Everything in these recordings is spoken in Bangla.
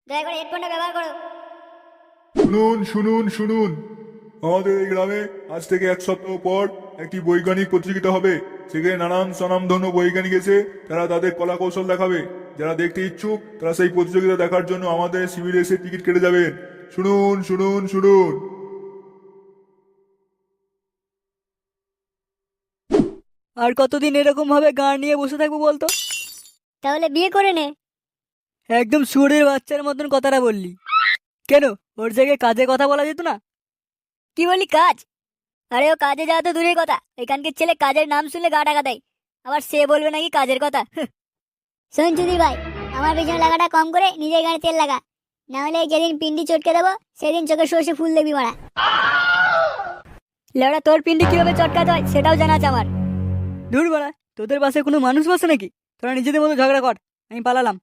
দয়া করে হেডফোনটা ব্যবহার করো। শুনুন শুনুন শুনুন, আমাদের এই গ্রামে আজ থেকে 1 সপ্তাহ পর একটি বৈজ্ঞানিক প্রতিযোগিতা হবে। সেখানে নানান স্বনামধন্য বৈজ্ঞানিক এসে তারা তাদের কলা কৌশল দেখাবে। যারা দেখতে ইচ্ছুক তারা সেই প্রতিযোগিতা দেখার জন্য আমাদের শিবিরে এসে টিকিট কেটে যাবেন। শুনুন শুনুন শুনুন। আর কতদিন এরকম ভাবে গান নিয়ে বসে থাকবো বলতো? তাহলে বিয়ে করে নে। একদম শুয়োরের বাচ্চার মতন কথাটা বললি কেন? ওর জায়গায় কাজে কথা বলা যেত না? কি বলি কাজ? আরে ও কাজে যাওয়া তো দূরের কথা, এখানকার ছেলে কাজের নাম শুনলে গা টাকা দেয়। আবার সে বলবে নাকি কাজের কথা। শোন চুদির ভাই, আমার পেছনে লাগাটা কম করে নিজের গাড়ি তেল লাগা, না হলে যেদিন পিন্ডি চটকে দেবো সেদিন চোখে সর্ষে ফুল দেখবি মারা। লেওড়া তোর পিন্ডি কিভাবে চটকাতে হয় সেটাও জানা আছে আমার। দূর বাড়া, তোদের পাশে কোনো মানুষ বসে নাকি? তোরা নিজেদের মতো ঝগড়া কর, আমি পালালাম।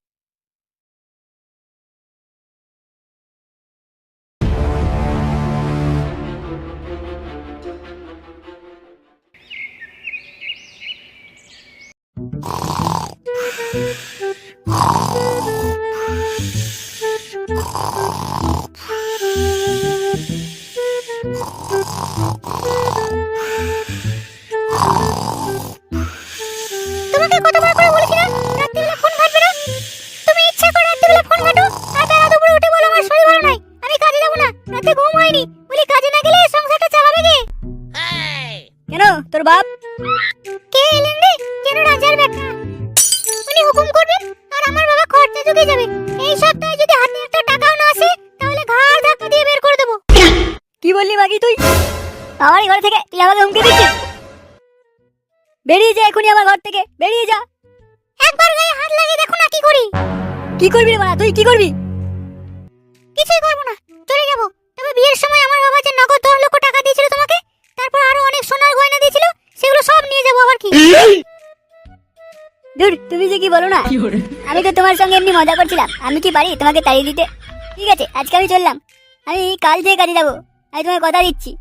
তোমাকে কতবার করে বলেছি না রাত্রিবেলা ফোন ঘাটবে না? তুমি ইচ্ছা করে রাত্রিবেলা ফোন ঘাটো আর বেলা দুপুরে উঠে বলো আমার শরীর ভালো নাই, আমি কাজে যাবো না, রাতে ঘুম হয়নি। বলি কাজে না গেলে সংসারটা চালাবে কে? কেন তোর বাপ? কে এলেন রে? কেন রাজার বেটা? উনি হুকুম করবেন আর আমার বাবা খরচা জুগে যাবে। এই সপ্তাহে যদি হাতে একটা টাকাও না আসে তাহলে ঘাড় ধাক্কা দিয়ে বের করে দেবো। কি বললি বাকি তুই? আমার ঘর থেকে তুই আমাকে হুমকি দিচ্ছিস? বেরিয়ে যা এখনই আমার ঘর থেকে, বেরিয়ে যা। একবার গায়ে হাত লাগিয়ে দেখো না কি করি। কি করবি রে বাড়া, তুই কি করবি? কিছুই করব না, চলে যাব। তবে বিয়ের সময় আমার বাবা যে নগদ 10 লক্ষ টাকা দিয়েছিল তোমাকে, তারপর আরো অনেক সোনার গয়না দিয়েছিল, সেগুলো সব নিয়ে যাব। আবার কি? দূর, তুমি যে কি বলো না। আমি তো তোমার সঙ্গে এমনি মজা করছিলাম, আমি কি পারি তোমাকে তাড়িয়ে দিতে? ঠিক আছে, আজকে আমি চললাম, আমি কাল থেকে কাজে যাবো, আমি তোমাকে কথা দিচ্ছি।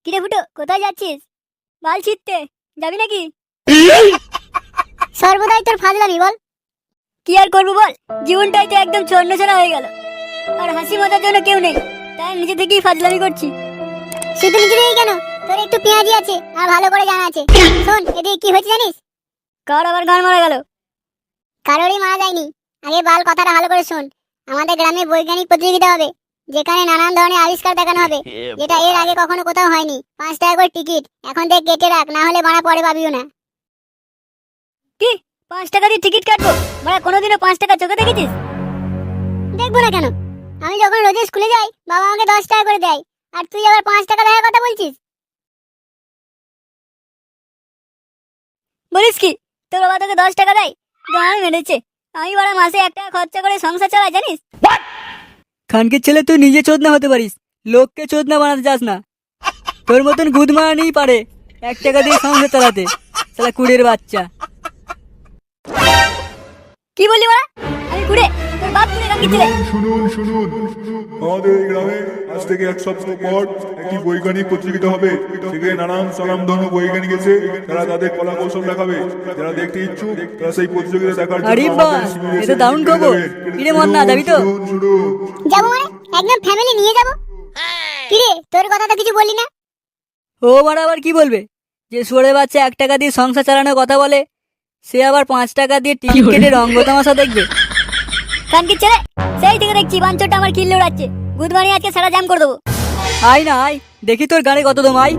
কিরে ফুটো, কোথায় যাচ্ছিস? বাল ছিটতে যাবি নাকি? সর্বদাই তোর ফাজলামি বল। কি আর করবো বল, জীবনটাই তো একদম ছন্নছাড়া হয়ে গেল, আর হাসি মজার জন্য কেউ নেই, তাই নিজে থেকেই ফাজলামি করছি। শুধু নিজে থেকেই কেন, তোর একটু পেঁয়াজি আছে আর ভালো করে জানা আছে। শোন, এদিকে কি হয়েছে জানিস? কার আবার গান মারা গেল? কারোরই মারা যায়নি। আগে বাল কথাটা ভালো করে শোন। আমাদের গ্রামে বৈজ্ঞানিক প্রতিযোগিতা হবে, যেখানে নানান ধরনের আবিষ্কার দেখানো হবে, যেটা এর আগে কখনো কোথাও হয়নি। 5 টাকা করে টিকিট, এখন থেকে কেটে রাখ, না হলে বাড়া পরে পাবিও না। কি 5 টাকা দিয়ে টিকিট কাটবো? বাড়া কোনোদিনও 5 টাকা চোখে দেখেছিস? দেখবো না কেন? আমি যখন রোজ স্কুলে যাই বাবা আমাকে 10 টাকা করে দেয়, আর তুই আবার 5 টাকা দেওয়ার কথা বলছিস? বলিস কি, তোর বাবা তোকে 10 টাকা দেয়? গান মেরেছে। আমি বাড়া মাসে 1 টাকা খরচা করে সংসার চালাই, জানিস? খানকির ছেলে, তুই নিজে চোদনা হতে পারিস, লোককে চোদনা বানাতে চাস না। তোর মতন গুদ মারানিই পারে 1 টাকা দিয়ে সংসার চালাতে, শালা কুড়ের বাচ্চা। কি বললি বাড়া? আমি কুড়ে? তোর বাপ কুড়ে কাকি ছেলে? শুনুন শুনুন, আমাদের এই গ্রামে আজ থেকে 1 সপ্তাহ পর একটি বৈজ্ঞানিক প্রতিযোগিতা হবে। সেখানে নানান স্বনামধন্য বৈজ্ঞানিক এসে তারা তাদের কলা কৌশল দেখাবে। যারা দেখতে ইচ্ছুক তারা সেই প্রতিযোগিতা দেখার জন্য আরে আমাদের বাহ, শিবিরে এসে এটা দারুণ টিকিট কেটে খবর। যাবেন। কিরে মন্না, যাবি তো? শুনুন শুনুন। যাবো মানে একদম ফ্যামিলি নিয়ে যাবো। কি রে, তোর কথা তো কিছু বললি না? ও মারা আবার কি বলবে? যে শুয়োরের বাচ্চা 1 টাকা দিয়ে সংসার চালানোর কথা বলে, সে আবার 5 টাকা দিয়ে টিকিট কেটে রঙ্গ তামাশা দেখবে? কানকির ছেলে, সেই থেকে দেখছি বাঞ্চটা আমার কিল্লে উড়াচ্ছে। বুধবারই আজকে সারা জাম করে দেবো। আয় না আয়, দেখি তোর গানে কত দম। আয়।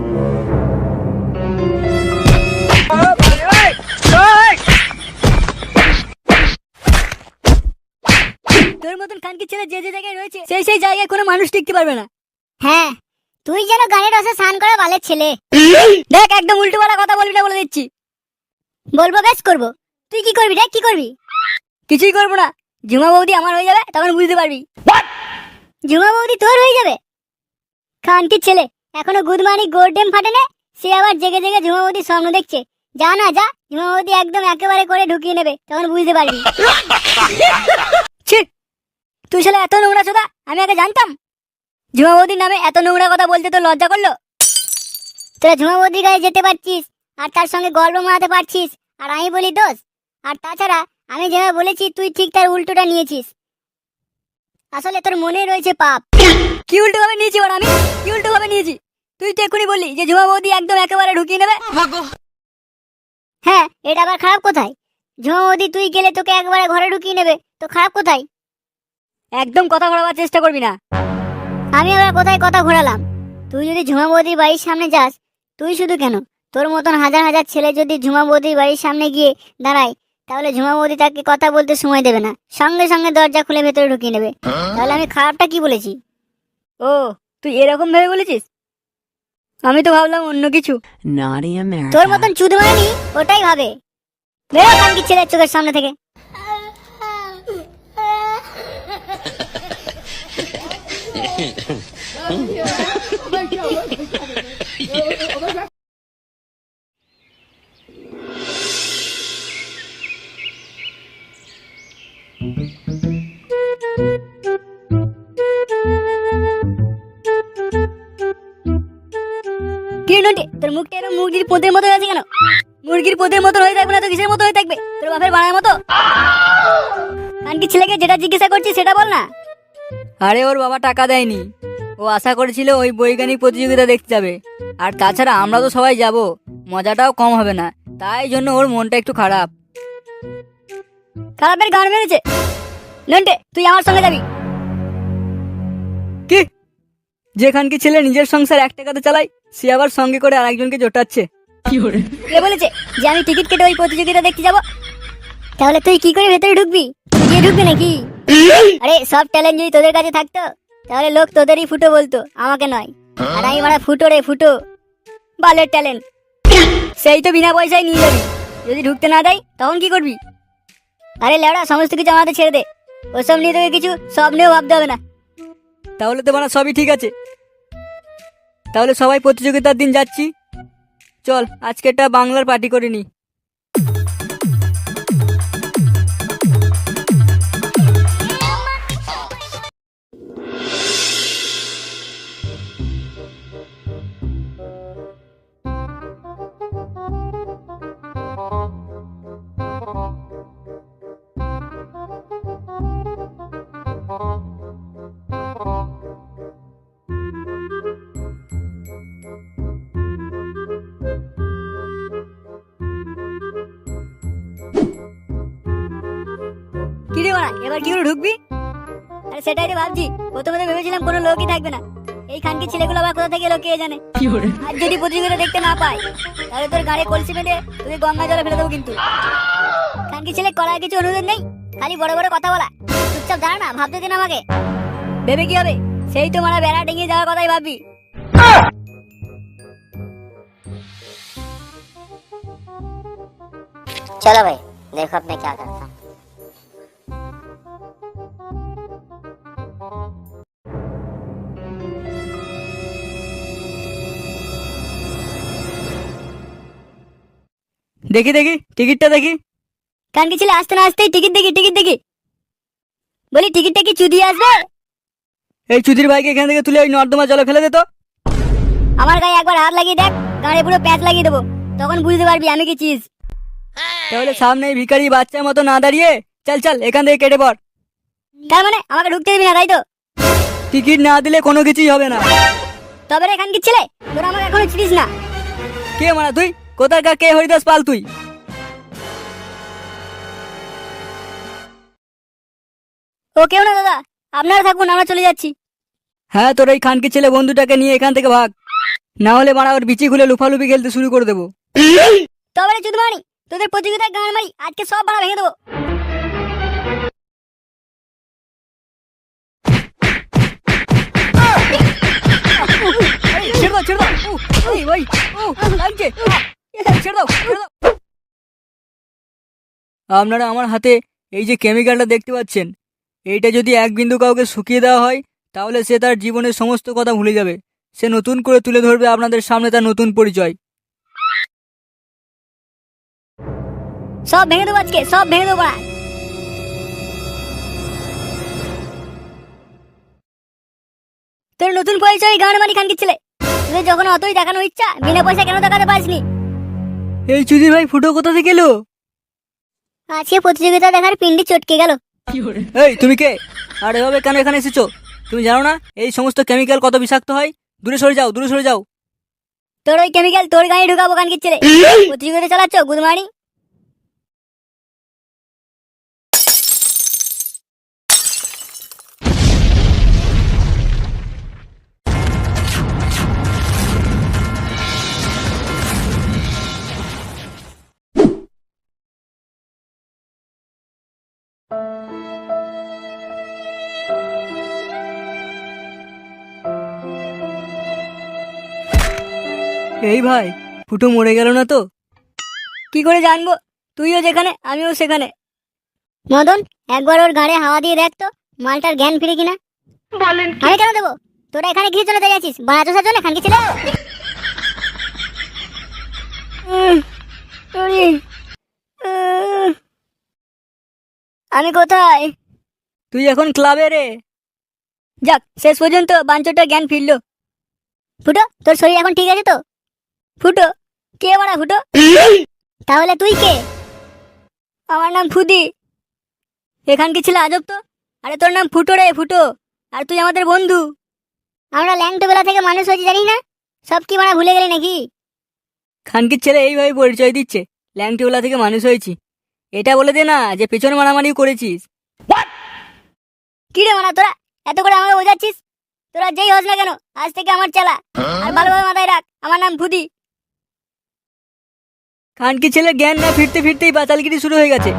তোর মতন কানকির ছেলে যে যে জায়গায় রয়েছে সেই সেই জায়গায় কোনো মানুষ টিকতে পারবে না। হ্যাঁ, তুই যেন গানের রসে স্নান করা বালের ছেলে। দেখ, একদম উল্টো পাল্টা কথা বলবি না, বলে দিচ্ছি। বলবো বেশ করবো। তুই কি করবি রে, কি করবি? কিছুই করবো না। ঝুমা বৌদি আমার হয়ে যাবে, তখন বুঝতে পারবি। ঝুমা বৌদি তোর হয়ে যাবে? কানকির ছেলে, এখনো গুদমানি গোল্ডেম ফাটে না, সে আবার জেগে জেগে ঝুমা বৌদির স্বপ্ন দেখছে। যা না যা, ঝুমা বৌদি একদম একেবারে করে ঢুকিয়ে নেবে, তখন বুঝতে পারবি। ছি, তুই শালা এত নোংরা চোদা, আমি আগে জানতাম। ঝুমা বৌদির নামে এত নোংরা কথা বলতে তো লজ্জা করলো। তোরা ঝুমা বৌদির গায়ে যেতে পারছিস, আর তার সঙ্গে গল্প মারাতে পারছিস, আর আমি বলি দোষ। আর তাছাড়া আমি যেভাবে বলেছি তুই ঠিক তার উল্টোটা নিয়েছিস। আসলে তোর মনে রয়েছে পাপ। কি উল্টো ভাবে নিয়েছি বড় আমি? কি উল্টো ভাবে নিয়েছি? তুই তো এক্ষুনি বললি যে ঝুমা বৌদি একদম একেবারে ঢুকিয়ে নেবে। হ্যাঁ, এটা আবার খারাপ কোথায়? ঝুমা বৌদি তুই গেলে তোকে একবারে ঘরে ঢুকিয়ে নেবে, তো খারাপ কোথায়? একদম কথা ঘোরাবার চেষ্টা করবি না। আমি আবার কোথায় কথা ঘোরালাম? তুই যদি ঝুমা বৌদির বাড়ির সামনে যাস, তুই শুধু কেন, তোর মতন হাজার হাজার ছেলে যদি ঝুমা বৌদির বাড়ির সামনে গিয়ে দাঁড়ায়, তাহলে ঝুমা বৌদি তাকে কথা বলতে সময় দেবে না, সঙ্গে সঙ্গে দরজা খুলে ভেতরে ঢুকিয়ে নেবে। তাহলে আমি খারাপটা কি বলেছি? ও, তুই এরকম ভেবে বলেছিস? আমি তো ভাবলাম অন্য কিছু। Naughty America. তোর মতন চুদ মারানি ওটাই ভাবে। বেরো কানকি ছেলের চোখের সামনে থেকে। কি রে নন্টে, তোর মুখটা এরকম মুরগির পোদের মতো আছে কেন? মুরগির পোদের মতো হয়ে থাকবে না তো কিসের মতো হয়ে থাকবে? তোর বাপের বানার মতো। কানকি ছেলেকে যেটা জিজ্ঞাসা করছিস সেটা বল না। আরে ওর বাবা টাকা দেয়নি, ও আশা করেছিল ওই বৈজ্ঞানিক প্রতিযোগিতা দেখতে যাবে। আর তাছাড়া আমরা তো সবাই যাব, মজাটাও কম হবে না, তাই জন্য ওর মনটা একটু খারাপ। খারাপের গান মেরেছে। নন্টে, তুই আমার সঙ্গে যাবি। কি? যেখানকি ছেলে নিজের সংসার এক টাকাতে চালায়, সে আবার সঙ্গে করে আরেকজনকে জোটাচ্ছে। কে বলেছে যে আমি টিকিট কেটে ওই প্রতিযোগিতা দেখতে যাব? তাহলে তুই কি করে ভেতরে ঢুকবি? তুই গিয়ে ঢুকবি নাকি? আরে সব ট্যালেন্ট যদি তোদের কাছে থাকতো, তাহলে লোক তোদেরই ফুটো বলতো, আমাকে নয়। আর আমি মানে ফুটো রে ফুটো, বালের ট্যালেন্ট। সেই তো বিনা পয়সায় নিয়ে যাবি, যদি ঢুকতে না দেয় তখন কি করবি? আরে লেওড়া সমস্ত কিছু আমাদের ছেড়ে দে, ওসব নিয়ে তোকে কিছু সব নিয়েও ভাবতে হবে না। তাহলে তো মানে সবই ঠিক আছে। তাহলে সবাই প্রতিযোগিতার দিন যাচ্ছি। চল আজকে একটা বাংলার পার্টি করে নি। কি রে বাড়া, এবার কি করে ঢুকবি? আরে সেটাই রে ভাবছি, প্রথমে তো ভেবেছিলাম কোনো লোকই থাকবে না। এই খানকি ছেলেগুলো আবার কোথা থেকে এলো কে জানে। আর যদি প্রতিযোগিতা দেখতে না পাই, তাহলে তোর গাড়ি কলসি বেঁধে তুই গঙ্গা জলে ফেলে দেবো কিন্তু। খানকি ছেলে করার কিছু অনুরোধ নেই, খালি বড় বড় কথা বলা। চুপচাপ দাঁড়া না, ভাবতে দিন আমাকে। ভেবে কি হবে? সেই তো মারা বেড়া ডেঙিয়ে যাওয়ার কথাই ভাববি। चलो भाई, देखो अब मैं क्या करता हूँ। দেখি দেখি টিকিটটা দেখি। কানকি ছেলে আসতে না আসতেই টিকিট দেখি টিকিট দেখি। বলি টিকিটটা কি চুদিয়ে আসবে? এই চুদির ভাইকে এখান থেকে তুলে ওই নর্দমা জলে ফেলে দে তো। আমার গায়ে একবার হাত লাগিয়ে দেখ, গাড়ি পুরো প্যাঁচ লাগিয়ে দেবো, তখন বুঝতে পারবি আমি কি চিজ। তাহলে সামনে এই ভিখারি বাচ্চার মতো না দাঁড়িয়ে চল চল এখান থেকে কেটে পড়। তার মানে আমাকে ঢুকতে দিবি না, তাই তো? টিকিট না দিলে কোনো কিছুই হবে না। তবে রে খানকি ছেলে, তোরা আমাকে এখনো চিনিস না। কে মানা তুই? কোথাকার কে হরিদাস পাল তুই? ও কেউ না দাদা, আপনারা থাকুন, আমরা চলে যাচ্ছি। হ্যাঁ, তোর এই খানকি ছেলে বন্ধুটাকে নিয়ে এখান থেকে ভাগ, না হলে মারা ওর বিচি খুলে লুফালুফি খেলতে শুরু করে দেবো। তবে রে চুদমানি, তোদের প্রতিযোগিতায় গান মারি, আজকে সব ভাড়া ভেঙে দেবো। ছেড়ে দাও ছেড়ে দাও। ওই ওই ও লাগছে, ছেড়ে দাও ছেড়ে দাও। আপনারা আমার হাতে এই যে কেমিক্যালটা দেখতে পাচ্ছেন, এইটা যদি এক বিন্দু কাউকে শুকিয়ে দেওয়া হয়, তাহলে সে তার জীবনের সমস্ত কথা ভুলে যাবে। সে নতুন করে তুলে ধরবে আপনাদের সামনে তার নতুন পরিচয়। সব ভেঙে দেবো আজকে, সব ভেঙে দেবো বাড়া। তোর নতুন পরিচয় গান মারি খানকির ছেলে। তোদের যখন অতই দেখানো ইচ্ছা, বিনা পয়সা কেন দেখাতে পারিসনি? এই চুদির ভাই ফুটো কোথা থেকে এলো? আজকে প্রতিযোগিতা দেখার পিন্ডি চটকে গেল। এই তুমি কে? আর এভাবে কেন এখানে এসেছো? তুমি জানো না এই সমস্ত কেমিক্যাল কত বিষাক্ত হয়? দূরে সরে যাও, দূরে সরে যাও। তোর ওই কেমিক্যাল তোর গায়ে ঢুকাবো খানকির ছেলে। প্রতিযোগিতা চালাচ্ছ গুদমানি। এই ভাই ফুটো মরে গেল না তো? কি করে জানবো? তুইও যেখানে আমিও সেখানে। মদন, একবার ওর গাড়ে হাওয়া দিয়ে দেখ তো মালটার জ্ঞান ফিরে কিনা। আমি কেন দেবো? তোরা এখানে কিসের জন্য দাঁড়িয়ে আছিস? বাড়া চোষার জন্য খানকি ছেলে? ওরে, আমি কোথায়? তুই এখন ক্লাবে রে। যাক, শেষ পর্যন্ত বাঞ্চটা জ্ঞান ফিরলো। ফুটো, তোর শরীর এখন ঠিক আছে তো? ফুটো? কে বাড়া ফুটো? তাহলে তুই কে? আমার নাম ফুদি। এখানকি ছেলে আজব তো। আরে তোর নাম ফুটো রে, ফুটো। আর তুই আমাদের বন্ধু। আমরা ল্যাংটোবেলা থেকে মানুষ হয়েছি জানিস না? সব কি মারা ভুলে গেলি নাকি? খানকির ছেলে এইভাবে পরিচয় দিচ্ছে, ল্যাংটিওলা থেকে মানুষ হয়েছি। এটা বলে দে না যে পেছনে মারামারিও করেছিস। কি রে মারা তোরা এত করে আমাকে বোঝাচ্ছিস? তোরা যেই হস না কেন, আজ থেকে আমার চালা। আর ভালোভাবে মাথায় রাখ, আমার নাম ফুদি। খানকির ছেলে জ্ঞান না ফিরতে ফিরতেই বাচালগিরি শুরু হয়ে গেছে।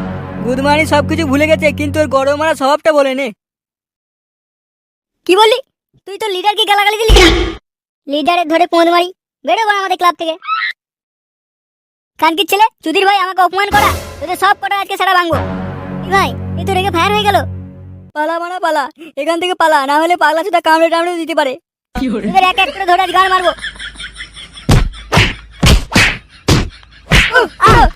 গুদমানি সবকিছু ভুলে গেছে, কিন্তু ওর গরম মারা স্বভাবটা বলে নে। কি বললি? তুই তো লিডারকে গালাগালি দিলি। লিডারের ধরে পোঁদ মারি, বেরো বড় আমাদের ক্লাব থেকে। কানকির ছেলে চুদির ভাই আমাকে অপমান করা, তোদের সব কটা আজকে সেটা ভাঙবো। কি ভাই, এই তো রেগে ফায়ার হয়ে গেল। পালা মারা পালা, এখান থেকে পালা, না হলে পাগলা চুদা কামড়ে টামড়ে দিতে পারে। তোদের এক এক করে ধরে আজ গান মারবো। আহ!